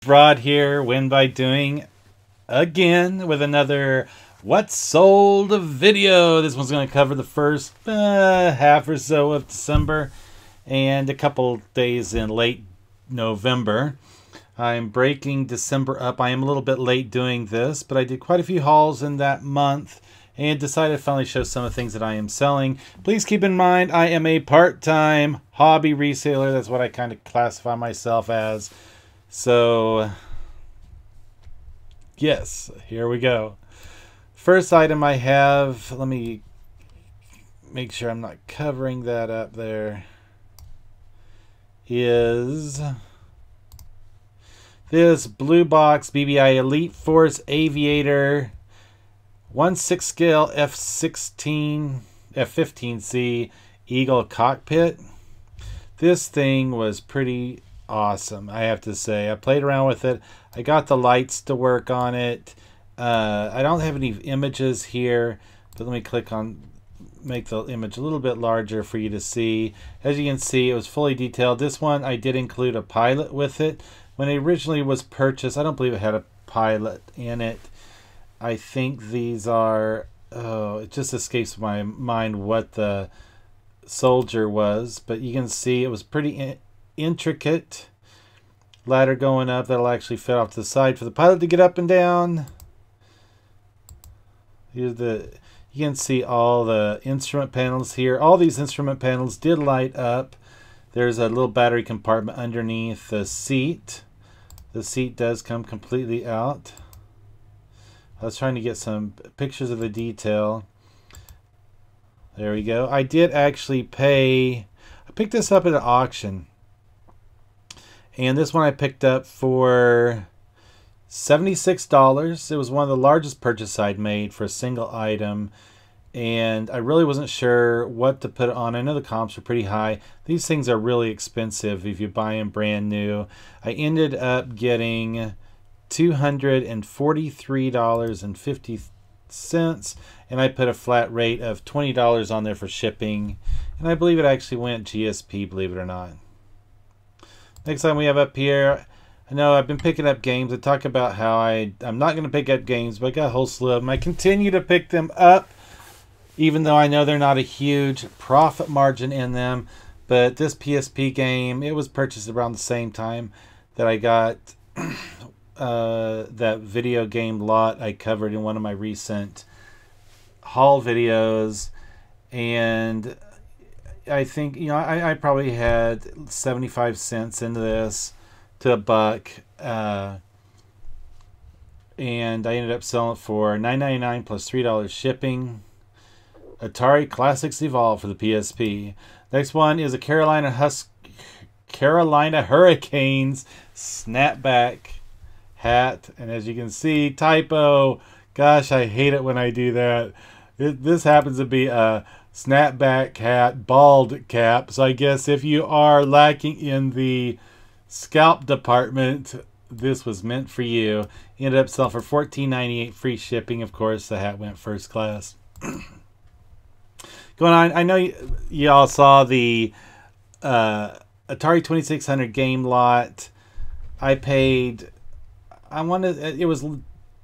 Rod here, Win by Doing, again with another What's Sold video. This one's going to cover the first half or so of December and a couple days in late November. I'm breaking December up. I am a little bit late doing this, but I did quite a few hauls in that month and decided to finally show some of the things that I am selling. Please keep in mind I am a part-time hobby reseller. That's what I kind of classify myself as. So, yes, here we go. First item I have, let me make sure I'm not covering that up there, is this Blue Box BBI Elite Force Aviator 1/6 scale F-15C Eagle cockpit. This thing was pretty awesome, I have to say. I played around with it. I got the lights to work on it. I don't have any images here, but let me click on, make the image a little bit larger for you to see. As you can see, it was fully detailed. This one, I did include a pilot with it. When it originally was purchased, I don't believe it had a pilot in it. I think these are, oh, it just escapes my mind what the soldier was, but you can see it was pretty intricate ladder going up that'll actually fit off to the side for the pilot to get up and down. You can see all the instrument panels here. All these instrument panels did light up. There's a little battery compartment underneath the seat. The seat does come completely out. I was trying to get some pictures of the detail. There we go. I did actually pay, I picked this up at an auction. And this one I picked up for $76. It was one of the largest purchases I'd made for a single item. And I really wasn't sure what to put it on. I know the comps are pretty high. These things are really expensive if you buy them brand new. I ended up getting $243.50. And I put a flat rate of $20 on there for shipping. And I believe it actually went GSP, believe it or not. Next time we have up here, I know I've been picking up games. I talk about how I'm not going to pick up games, but I got a whole slew of them. I continue to pick them up, even though I know they're not a huge profit margin in them. But this PSP game, it was purchased around the same time that I got that video game lot I covered in one of my recent haul videos. And I think, you know, I probably had 75 cents into this to $1, and I ended up selling it for $9.99 plus $3 shipping. Atari Classics Evolved for the PSP. Next one is a Carolina Hurricanes snapback hat, and as you can see, typo. Gosh, I hate it when I do that. This happens to be a snapback hat, bald cap. So I guess if you are lacking in the scalp department, this was meant for you. Ended up selling for $14.98 free shipping. Of course, the hat went first class. Going on, I know you all saw the Atari 2600 game lot. I paid, it was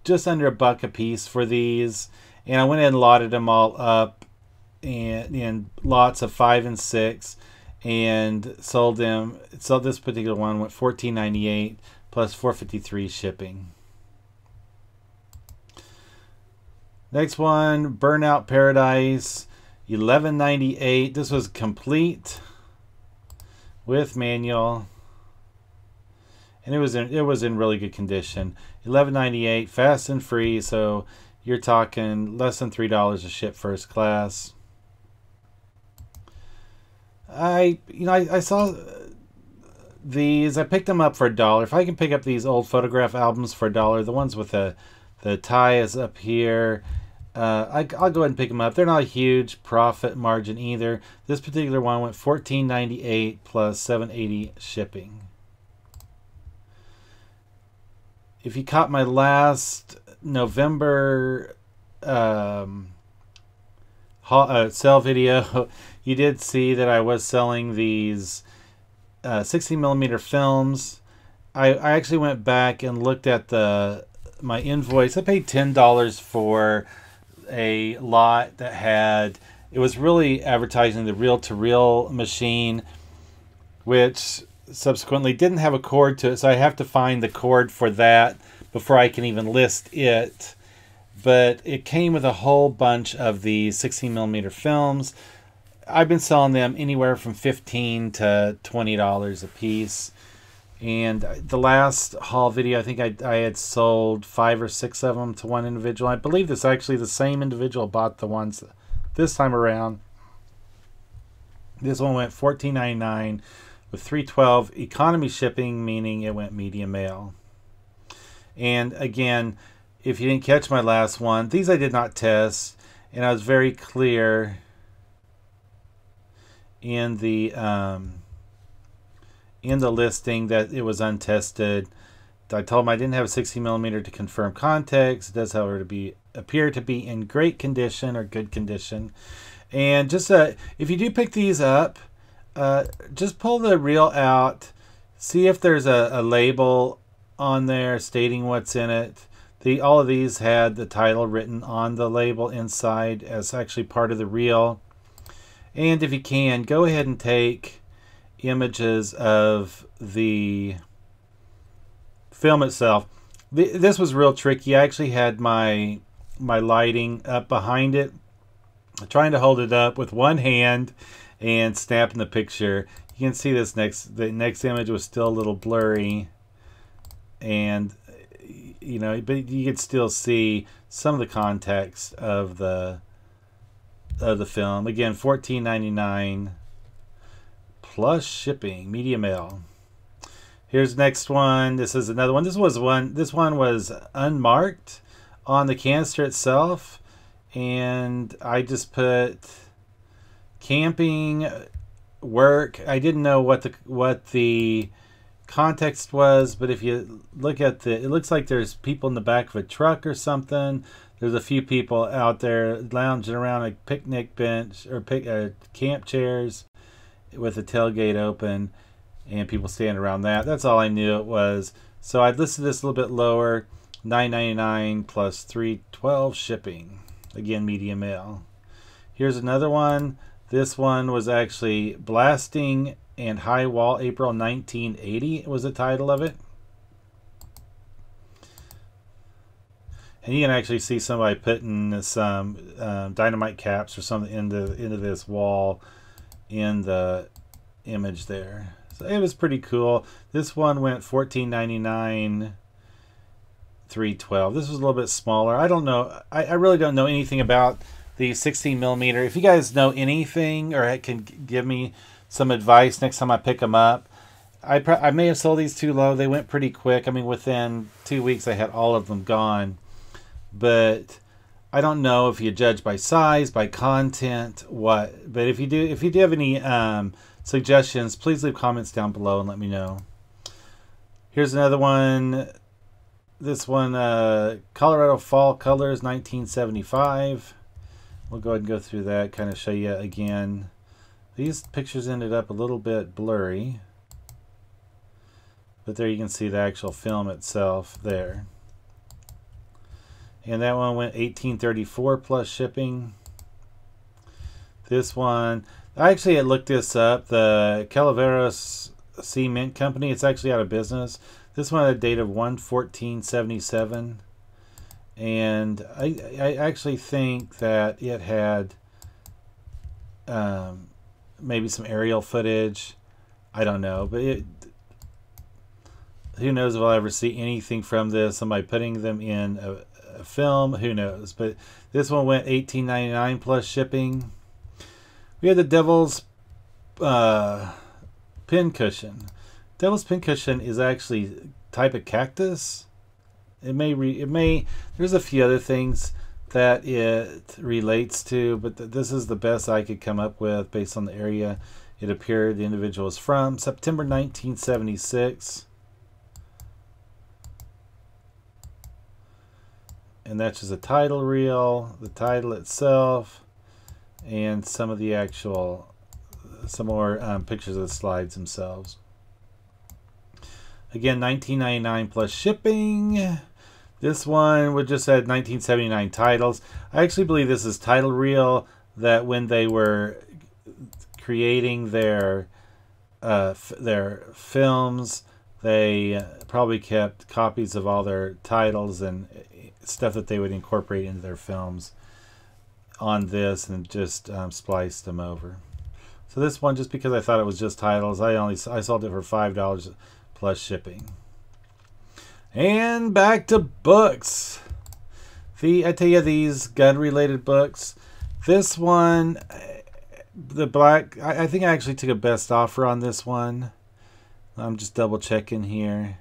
just under $1 a piece for these, and I went ahead and lotted them all up in lots of 5 and 6 and sold them. So this particular one went $14.98 plus $4.53 shipping. Next one, Burnout Paradise, $11.98. This was complete with manual, and it was in really good condition. $11.98, fast and free, so you're talking less than $3 to ship first class. I saw these. I picked them up for $1. If I can pick up these old photograph albums for $1, the ones with the tie is up here, I'll go ahead and pick them up. They're not a huge profit margin either. This particular one went $14.98 plus $7.80 shipping. If you caught my last November sale video, you did see that I was selling these 60mm films. I actually went back and looked at my invoice. I paid $10 for a lot that had, it was really advertising the reel-to-reel machine, which subsequently didn't have a cord to it, so I have to find the cord for that before I can even list it. But it came with a whole bunch of the 16mm films. I've been selling them anywhere from $15 to $20 a piece. And the last haul video, I think I had sold 5 or 6 of them to one individual. I believe this actually the same individual bought the ones this time around. This one went $14.99 with $3.12 economy shipping, meaning it went medium mail. And again, if you didn't catch my last one, these I did not test, and I was very clear in the listing that it was untested. I told them I didn't have a 16mm to confirm context. It does, however, appear to be in great condition or good condition. And just if you do pick these up, just pull the reel out, see if there's a label on there stating what's in it. All of these had the title written on the label inside as actually part of the reel. And if you can, go ahead and take images of the film itself. This was real tricky. I actually had my lighting up behind it, trying to hold it up with one hand and snapping the picture. You can see the next image was still a little blurry, and but you could still see some of the context of the film. Again, $14.99 plus shipping, media mail. Here's the next one. This is another one. This one was unmarked on the canister itself, and I just put camping work. I didn't know what the context was, but if you look at it looks like there's people in the back of a truck or something. There's a few people out there lounging around a picnic bench or camp chairs with the tailgate open, and people standing around that. That's all I knew it was. So I listed this a little bit lower, $9.99 plus $3.12 shipping. Again, media mail. Here's another one. This one was actually Blasting and High Wall, April 1980 was the title of it. And you can actually see somebody putting some dynamite caps or something into this wall in the image there. So it was pretty cool. This one went $14.99, $3.12. This was a little bit smaller. I don't know. I really don't know anything about the 16mm. If you guys know anything or can give me some advice next time I pick them up, I may have sold these too low. They went pretty quick. I mean, within 2 weeks, I had all of them gone. But I don't know if you judge by size, by content, what. But if you do have any suggestions, please leave comments down below and let me know. Here's another one. This one, Colorado Fall Colors, 1975. We'll go ahead and go through that, kind of show you again. These pictures ended up a little bit blurry, but there you can see the actual film itself there. And that one went $18.34 plus shipping. This one, I actually had looked this up. The Calaveras Cement Company, it's actually out of business. This one had a date of 1/14/77. And I actually think that it had maybe some aerial footage. I don't know, but who knows if I'll ever see anything from this. Somebody putting them in a film, who knows. But this one went $18.99 plus shipping. We had the Devil's Pincushion. Devil's Pincushion is actually a type of cactus. It may there's a few other things that it relates to, but this is the best I could come up with based on the area it appeared the individual is from. September 1976. And that's just a title reel, the title itself, and some of the actual, some more pictures of the slides themselves. Again, $19.99 plus shipping. This one would just had 1979 titles. I actually believe this is Title Reel, that when they were creating their films, they probably kept copies of all their titles and stuff that they would incorporate into their films on this, and just spliced them over. So this one, just because I thought it was just titles, I sold it for $5 plus shipping. And back to books. I tell you, these gun-related books. This one, the black, I think I actually took a best offer on this one. I'm just double checking here.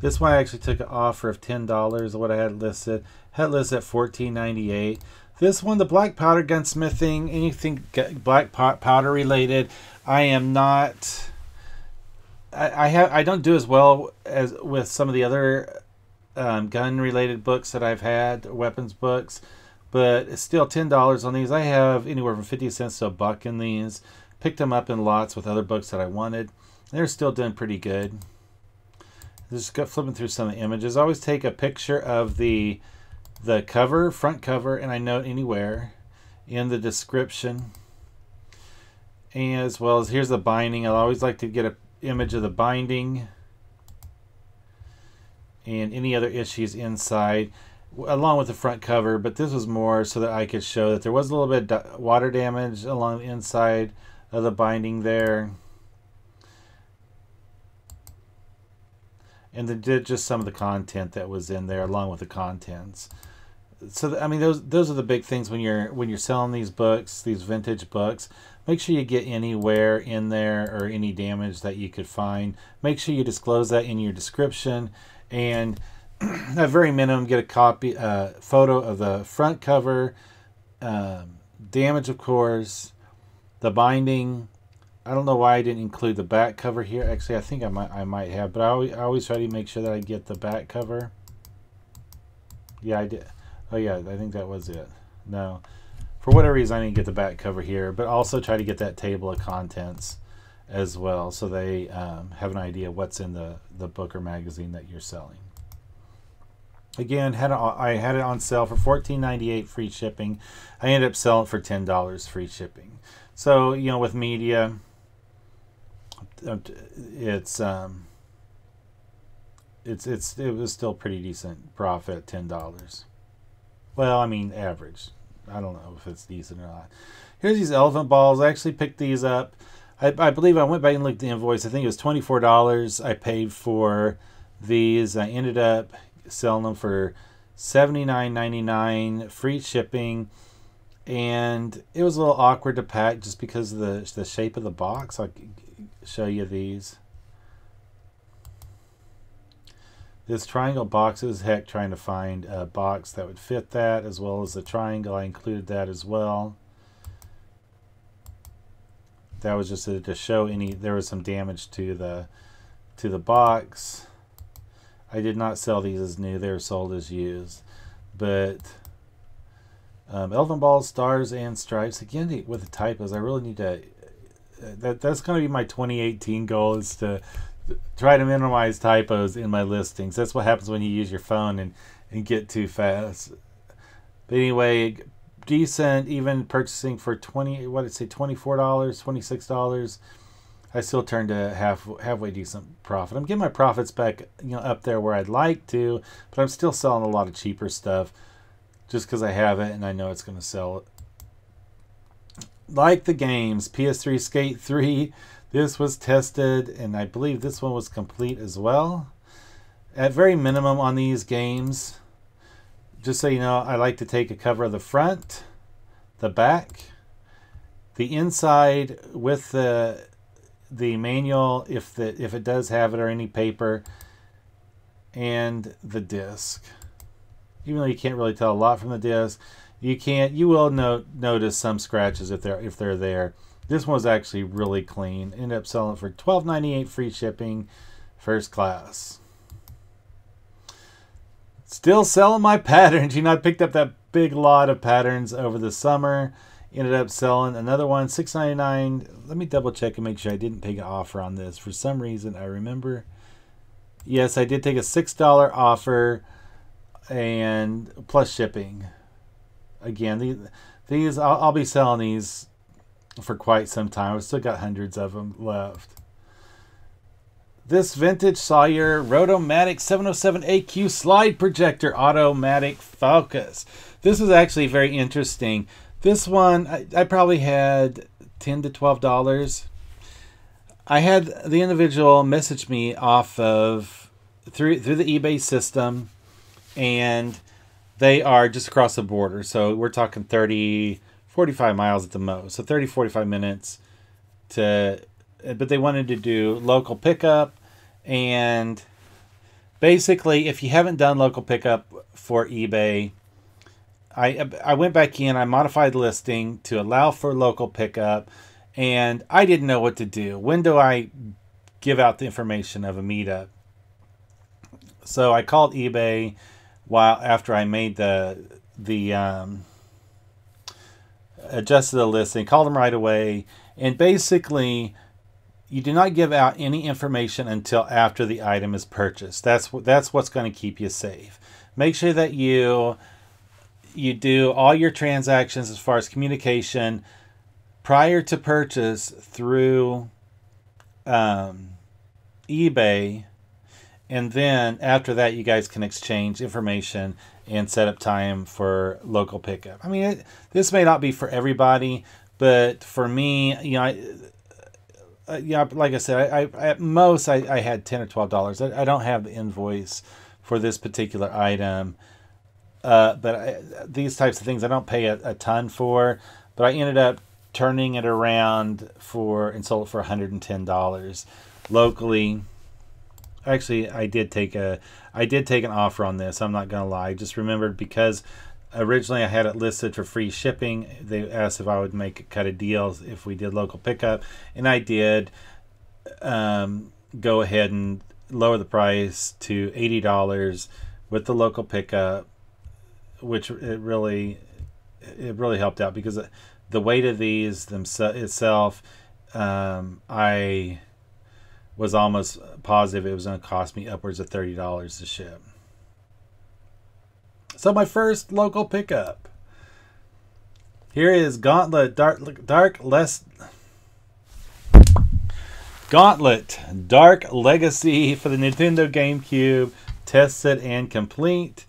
This one I actually took an offer of $10 of what I had listed. Had listed at $14.98. This one, the black powder gunsmithing, anything black powder related, I am not. I don't do as well as with some of the other gun related books that I've had, weapons books, but it's still $10 on these. I have anywhere from 50 cents to $1 in these. Picked them up in lots with other books that I wanted. They're still doing pretty good. Just flipping through some of the images. I always take a picture of the cover, front cover, and I note anywhere in the description. And as well as here's the binding. I always like to get an image of the binding and any other issues inside along with the front cover, but this was more so that I could show that there was a little bit of water damage along the inside of the binding there. And then did just some of the content that was in there along with the contents. So I mean, those are the big things when you're selling these books, these vintage books. Make sure you get any wear in there or any damage that you could find. Make sure you disclose that in your description, and at very minimum, get a photo of the front cover, damage, of course, the binding. I don't know why I didn't include the back cover here. Actually, I think I might have, but I always try to make sure that I get the back cover. Yeah, I did. Oh yeah, I think that was it. No, for whatever reason, I didn't get the back cover here, but also try to get that table of contents as well, so they have an idea what's in the book or magazine that you're selling. Again, I had it on sale for $14.98 free shipping. I ended up selling it for $10 free shipping. So, you know, with media, it was still pretty decent profit, $10. Well, I mean, average. I don't know if it's decent or not. Here's these elephant balls. I actually picked these up. I believe I went back and looked at the invoice. I think it was $24 I paid for these. I ended up selling them for $79.99 free shipping, and it was a little awkward to pack just because of the shape of the box. I'll show you these. This triangle box is heck trying to find a box that would fit that, as well as the triangle. I included that as well. That was just to show there was some damage to the box. I did not sell these as new; they were sold as used. But elephant balls, stars, and stripes. Again, with the typos, I really need to. That's going to be my 2018 goal, is to try to minimize typos in my listings. That's what happens when you use your phone and get too fast. But anyway, decent, even purchasing for $24, $26. I still turned a halfway decent profit. I'm getting my profits back, up there where I'd like to, but I'm still selling a lot of cheaper stuff just because I have it and I know it's going to sell it. Like the games, PS3 Skate 3. This was tested, and I believe this one was complete as well. At very minimum on these games, just so you know, I like to take a cover of the front, the back, the inside with the manual, if it does have it, or any paper, and the disc. Even though you can't really tell a lot from the disc, you will notice some scratches if they're there. This one was actually really clean. Ended up selling it for $12.98 free shipping, first class. Still selling my patterns. I picked up that big lot of patterns over the summer. Ended up selling another one, $6.99. Let me double check and make sure I didn't take an offer on this. For some reason, I remember Yes, I did take a $6 offer and plus shipping. Again, these I'll be selling these for quite some time. I've still got hundreds of them left. This vintage Sawyer Rotomatic 707AQ slide projector automatic focus. This is actually very interesting. This one I probably had $10 to $12. I had the individual message me off of through the eBay system, and they are just across the border. So we're talking 30, 45 miles at the most. So 30, 45 minutes to, but they wanted to do local pickup. And basically, if you haven't done local pickup for eBay, I went back in, I modified the listing to allow for local pickup, and I didn't know what to do. When do I give out the information of a meetup? So I called eBay after I made the adjusted the listing, called them right away, and basically you do not give out any information until after the item is purchased. That's what's going to keep you safe. Make sure that you do all your transactions as far as communication prior to purchase through eBay, and then after that you guys can exchange information and set up time for local pickup. I mean, this may not be for everybody, but for me, like I said, I at most I had $10 or $12. I don't have the invoice for this particular item, but these types of things I don't pay a ton for. But I ended up turning it around and sold it for $110 locally. Actually, I did take an offer on this. I'm not gonna lie. I just remembered because originally I had it listed for free shipping. They asked if I would make a cut of deals if we did local pickup, and I did go ahead and lower the price to $80 with the local pickup, which it really helped out because the weight of these itself, I was almost positive it was going to cost me upwards of $30 to ship. So my first local pickup. Here is Gauntlet Dark Legacy for the Nintendo GameCube. Test it and complete.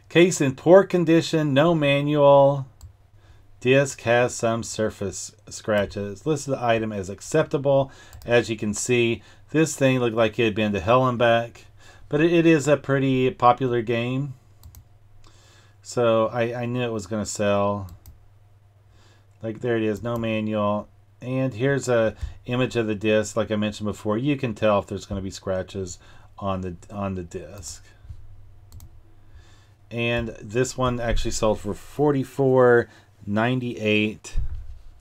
Case in poor condition, no manual. Disc has some surface scratches. Listed the item as acceptable. As you can see, this thing looked like it had been to hell and back, but it is a pretty popular game. So I knew it was going to sell. Like, there it is, no manual. And here's a image of the disc. Like I mentioned before, you can tell if there's going to be scratches on the disc. And this one actually sold for $44.98.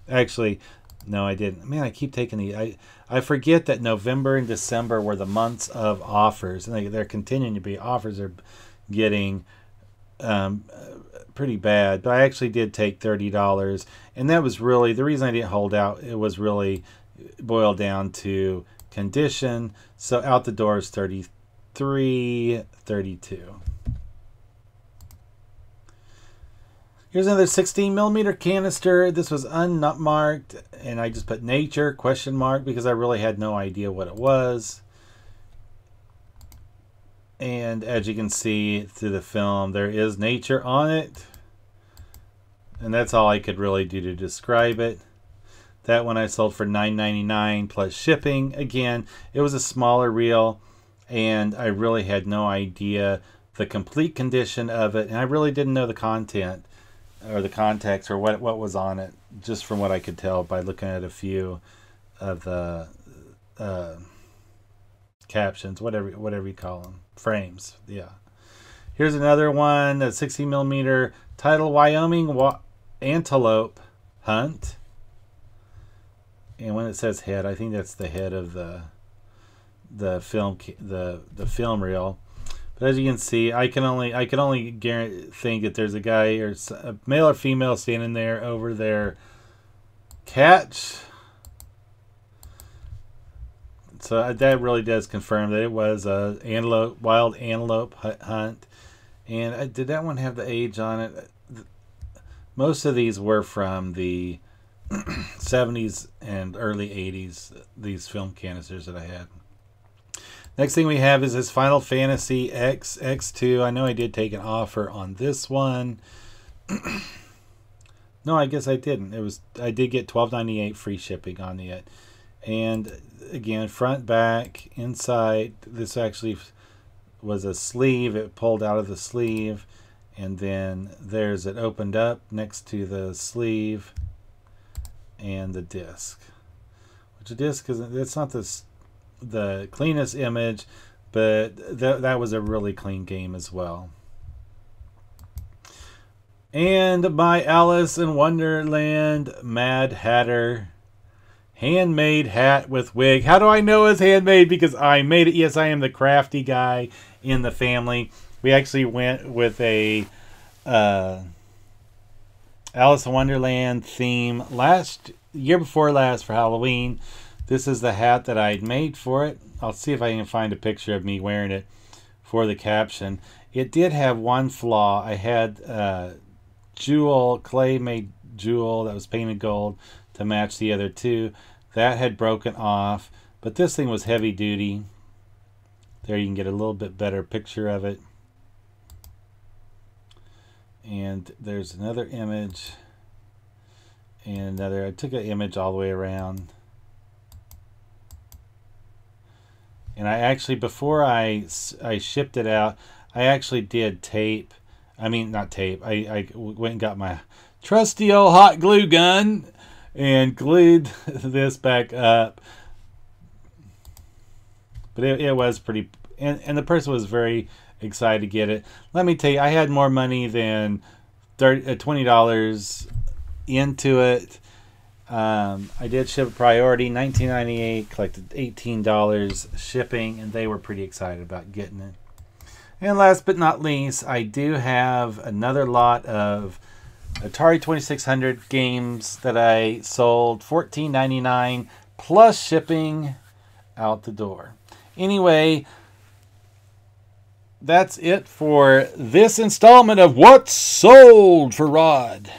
Actually, no, I didn't. Man, I keep taking I forget that November and December were the months of offers, and they're continuing to be. Offers are getting pretty bad, but I actually did take $30, and that was really the reason I didn't hold out. It was really boiled down to condition. So out the door is $33, $32. Here's another 16mm canister. This was unmarked, and I just put nature ? Because I really had no idea what it was. And as you can see through the film, there is nature on it. And that's all I could really do to describe it. That one I sold for $9.99 plus shipping. Again, it was a smaller reel, and I really had no idea the complete condition of it. And I really didn't know the content or the context or what was on it, just from what I could tell by looking at a few of the captions, whatever you call them, frames. Yeah. Here's another one, a 16mm title, Wyoming antelope hunt. And when it says head, I think that's the head of the film reel. But as you can see, I can only think that there's a guy or a male or female standing there over their catch. So that really does confirm that it was a wild antelope hunt. And did that one have the age on it? Most of these were from the 70s and early 80s, these film canisters that I had. Next thing we have is this Final Fantasy X2. I know I did take an offer on this one. No, I guess I didn't. I did get $12.98 free shipping on it. And again, front, back, inside. This actually was a sleeve. It pulled out of the sleeve. And then there's it opened up next to the sleeve and the disc. Which the disc is, it's not the cleanest image, but that was a really clean game as well. And my Alice in Wonderland Mad Hatter handmade hat with wig. How do I know it's handmade? Because I made it. Yes, I am the crafty guy in the family. We actually went with a Alice in Wonderland theme year before last for Halloween. This is the hat that I made for it. I'll see if I can find a picture of me wearing it for the caption. It did have one flaw. I had clay-made jewel that was painted gold to match the other two. That had broken off, but this thing was heavy duty. There you can get a little bit better picture of it. And there's another image and another. I took an image all the way around. And I actually, before I shipped it out, I actually did tape. I mean, not tape. I went and got my trusty old hot glue gun and glued this back up. But it was pretty, and the person was very excited to get it. Let me tell you, I had more money than $20 into it. I did ship priority, $19.98, collected $18 shipping, and they were pretty excited about getting it. And last but not least, I do have another lot of Atari 2600 games that I sold, $14.99 plus shipping out the door. Anyway, that's it for this installment of What's Sold for Rod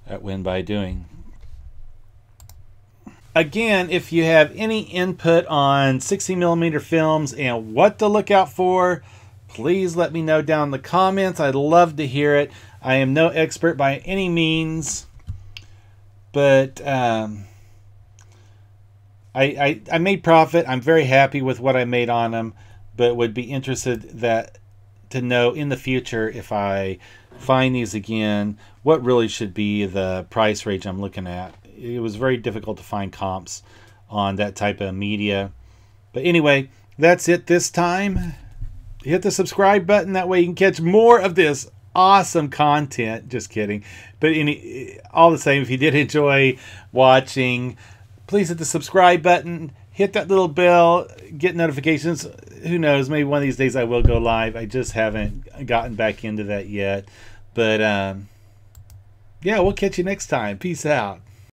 at Win by Doing. Again, if you have any input on 60mm films and what to look out for, please let me know down in the comments. I'd love to hear it. I am no expert by any means, but I made profit. I'm very happy with what I made on them, but would be interested to know in the future, if I find these again, what really should be the price range I'm looking at. It was very difficult to find comps on that type of media. But anyway, that's it this time. Hit the subscribe button. That way you can catch more of this awesome content. Just kidding. But all the same, if you did enjoy watching, please hit the subscribe button. Hit that little bell. Get notifications. Who knows? Maybe one of these days I will go live. I just haven't gotten back into that yet. But yeah, we'll catch you next time. Peace out.